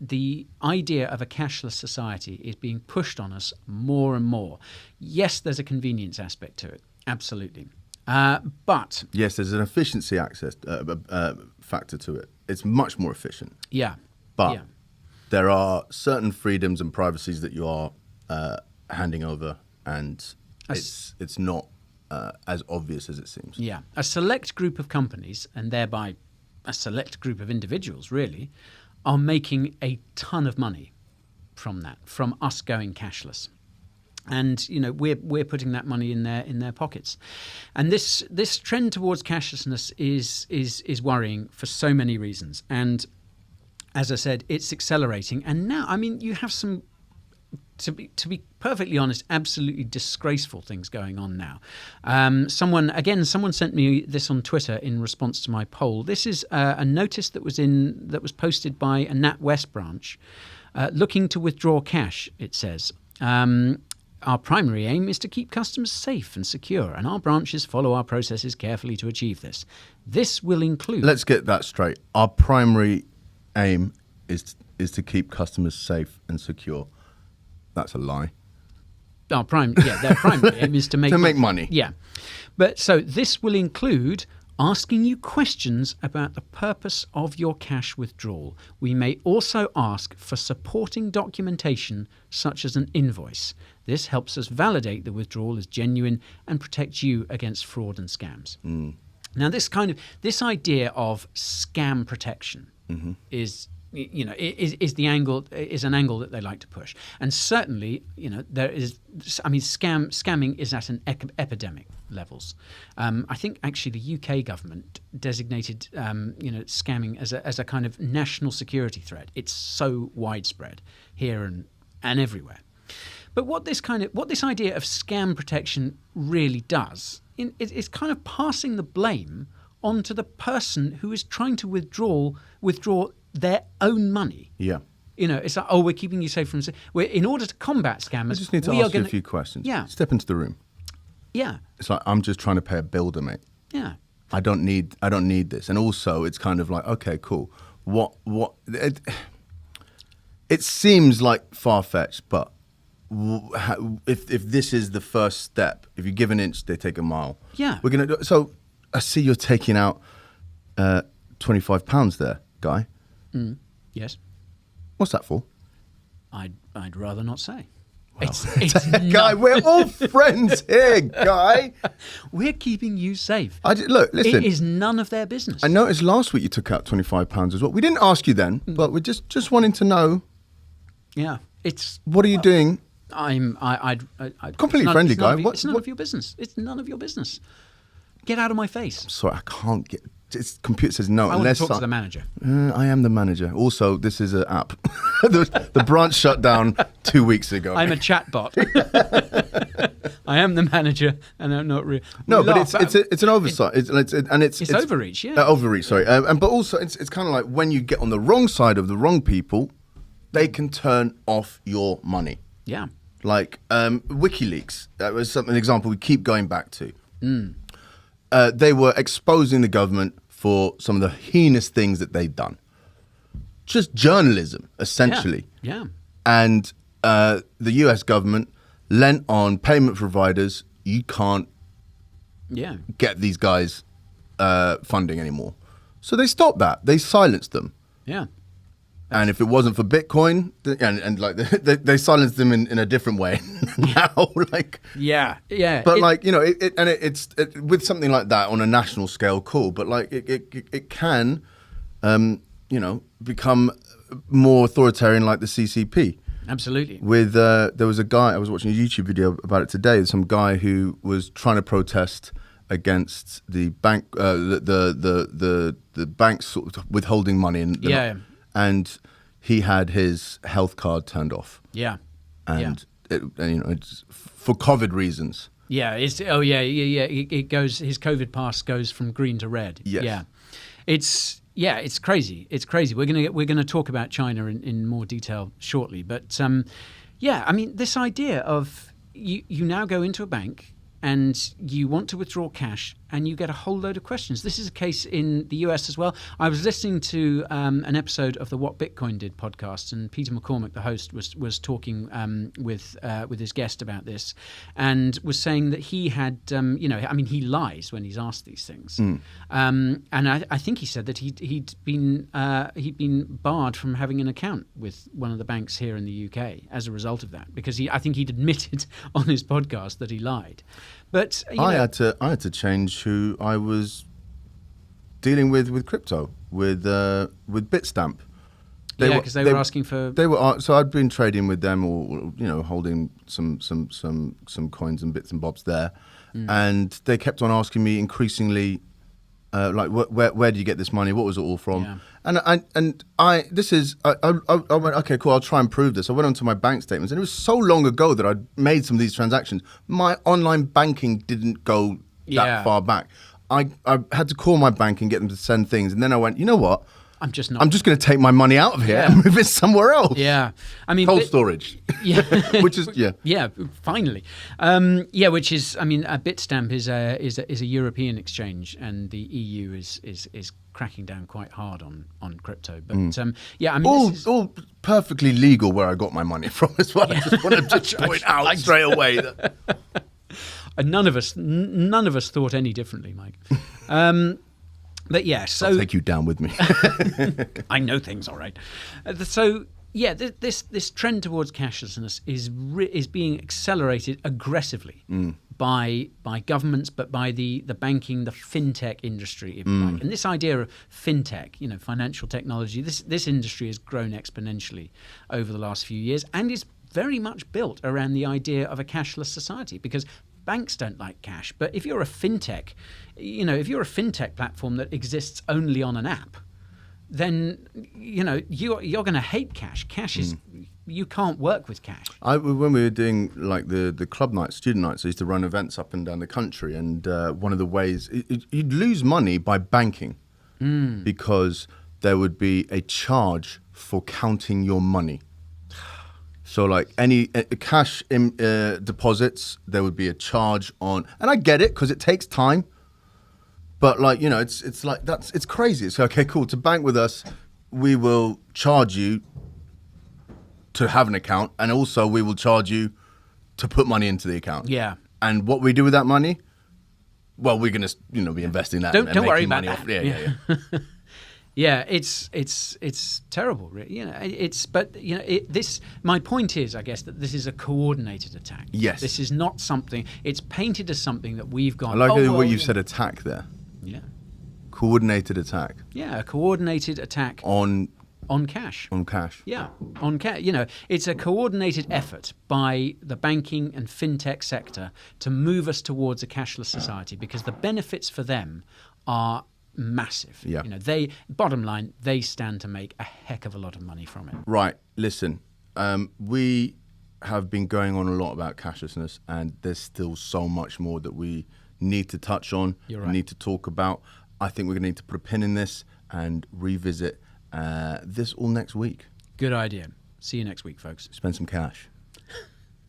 idea of a cashless society is being pushed on us more and more. Yes, there's a convenience aspect to it, absolutely. But yes, there's an efficiency factor to it. It's much more efficient. Yeah, but there are certain freedoms and privacies that you are handing over, and it's not as obvious as it seems. Yeah, a select group of companies, and thereby a select group of individuals, really, are making a ton of money from that, from us going cashless. And we're putting that money in their pockets, and this trend towards cashlessness is worrying for so many reasons. And as I said, it's accelerating. And now, I mean, you have some, to be perfectly honest, absolutely disgraceful things going on now. Someone sent me this on Twitter in response to my poll. This is a notice that was posted by a NatWest branch looking to withdraw cash, it says. Our primary aim is to keep customers safe and secure, and our branches follow our processes carefully to achieve this. This will include... Let's get that straight. Our primary aim is to keep customers safe and secure. That's a lie. Their primary aim is to make money. Yeah. But so this will include asking you questions about the purpose of your cash withdrawal. We may also ask for supporting documentation such as an invoice. This helps us validate the withdrawal as genuine and protect you against fraud and scams. Now, this idea of scam protection is an angle that they like to push, and certainly, there is. I mean, scamming is at an epidemic levels. I think actually the UK government designated scamming as a kind of national security threat. It's so widespread here and everywhere. But what this idea of scam protection really does is kind of passing the blame onto the person who is trying to withdraw their own money. Yeah. It's like, we're keeping you safe from... in order to combat scammers... I just need to ask you a few questions. Yeah. Step into the room. Yeah. It's like, I'm just trying to pay a builder, mate. Yeah. I don't need this. And also, it's kind of like, okay, cool. It seems like far-fetched, but if this is the first step, if you give an inch, they take a mile. Yeah. We're going to do... So, I see you're taking out £25 there, Guy. Yes. What's that for? I'd rather not say. Well, Guy, we're all friends here, Guy. We're keeping you safe. Look, listen. It is none of their business. I noticed last week you took out £25 as well. We didn't ask you then, but we're just wanting to know. Yeah, what are you doing? I'd completely friendly, Guy. It's none of your business. It's none of your business. Get out of my face. Sorry, I can't get. This computer says no. I want to talk to the manager. I am the manager. Also, this is an app. the branch shut down 2 weeks ago. I'm a chatbot. I am the manager, and I'm not real. No, but it's an oversight. It's overreach. Yeah, overreach. Sorry, but also it's kind of like when you get on the wrong side of the wrong people, they can turn off your money. Yeah, like WikiLeaks. That was an example we keep going back to. They were exposing the government for some of the heinous things that they'd done. Just journalism, essentially. Yeah. And the US government lent on payment providers. You can't get these guys funding anymore. So they stopped that. They silenced them. Yeah. And if it wasn't for Bitcoin, and like they silenced them in a different way now, like yeah. But it's with something like that on a national scale, cool. But like it can, become more authoritarian, like the CCP. Absolutely. With there was a guy, I was watching a YouTube video about it today. There's some guy who was trying to protest against the bank, the banks sort of withholding money and he had his health card turned off. Yeah. And it's for COVID reasons. Yeah. It goes. His COVID pass goes from green to red. Yes. Yeah. It's crazy. It's crazy. We're gonna talk about China in more detail shortly. But I mean, this idea of you now go into a bank and you want to withdraw cash and you get a whole load of questions. This is a case in the US as well. I was listening to an episode of the What Bitcoin Did podcast, and Peter McCormack, the host, was talking with his guest about this, and was saying that he had, he lies when he's asked these things, and I think he said that he'd been barred from having an account with one of the banks here in the UK as a result of that, because I think he'd admitted on his podcast that he lied. But I had to change who I was dealing with crypto with Bitstamp. Because they were asking for. They were so I'd been trading with them, or holding some coins and bits and bobs there, and they kept on asking me increasingly Like, where do you get this money? What was it all from? Yeah. And I went, okay, cool, I'll try and prove this. I went onto my bank statements, and it was so long ago that I'd made some of these transactions. My online banking didn't go that far back. I had to call my bank and get them to send things, and then I went, you know what? I'm just going to take my money out of here and move it somewhere else. Yeah, I mean, cold storage. Yeah, which is finally, which is, I mean, Bitstamp is a European exchange, and the EU is cracking down quite hard on crypto. But I mean, all perfectly legal where I got my money from as well. I just want to point out straight away that. And none of us thought any differently, Mike. But yeah, so I'll take you down with me. I know things, all right. So yeah, this trend towards cashlessness is being accelerated aggressively by governments, but by the banking, the fintech industry, if you like. And this idea of fintech, financial technology, this industry has grown exponentially over the last few years, and is very much built around the idea of a cashless society, because banks don't like cash. But if you're a fintech, platform that exists only on an app, then you're going to hate cash. Cash is you can't work with cash. When we were doing like the club nights, student nights, I used to run events up and down the country, and one of the ways you'd lose money by banking because there would be a charge for counting your money. So like any cash deposits, there would be a charge on, and I get it because it takes time. But like, it's like it's crazy. It's okay, cool. To bank with us, we will charge you to have an account, and also we will charge you to put money into the account. Yeah. And what we do with that money, well, we're gonna be investing that. Don't worry about money that. Off. Yeah. Yeah, it's terrible, really. My point is, I guess, that this is a coordinated attack. Yes. This is not something. It's painted as something that we've gone. I like what you said. Attack there. Yeah. Coordinated attack. Yeah, a coordinated attack on cash. On cash. Yeah, on cash. It's a coordinated effort by the banking and fintech sector to move us towards a cashless society, because the benefits for them are massive. Yeah. Bottom line, they stand to make a heck of a lot of money from it. Right. Listen, we have been going on a lot about cashlessness, and there's still so much more that we need to touch on. You're right. We need to talk about. I think we're going to need to put a pin in this and revisit this all next week. Good idea. See you next week, folks. Spend some cash.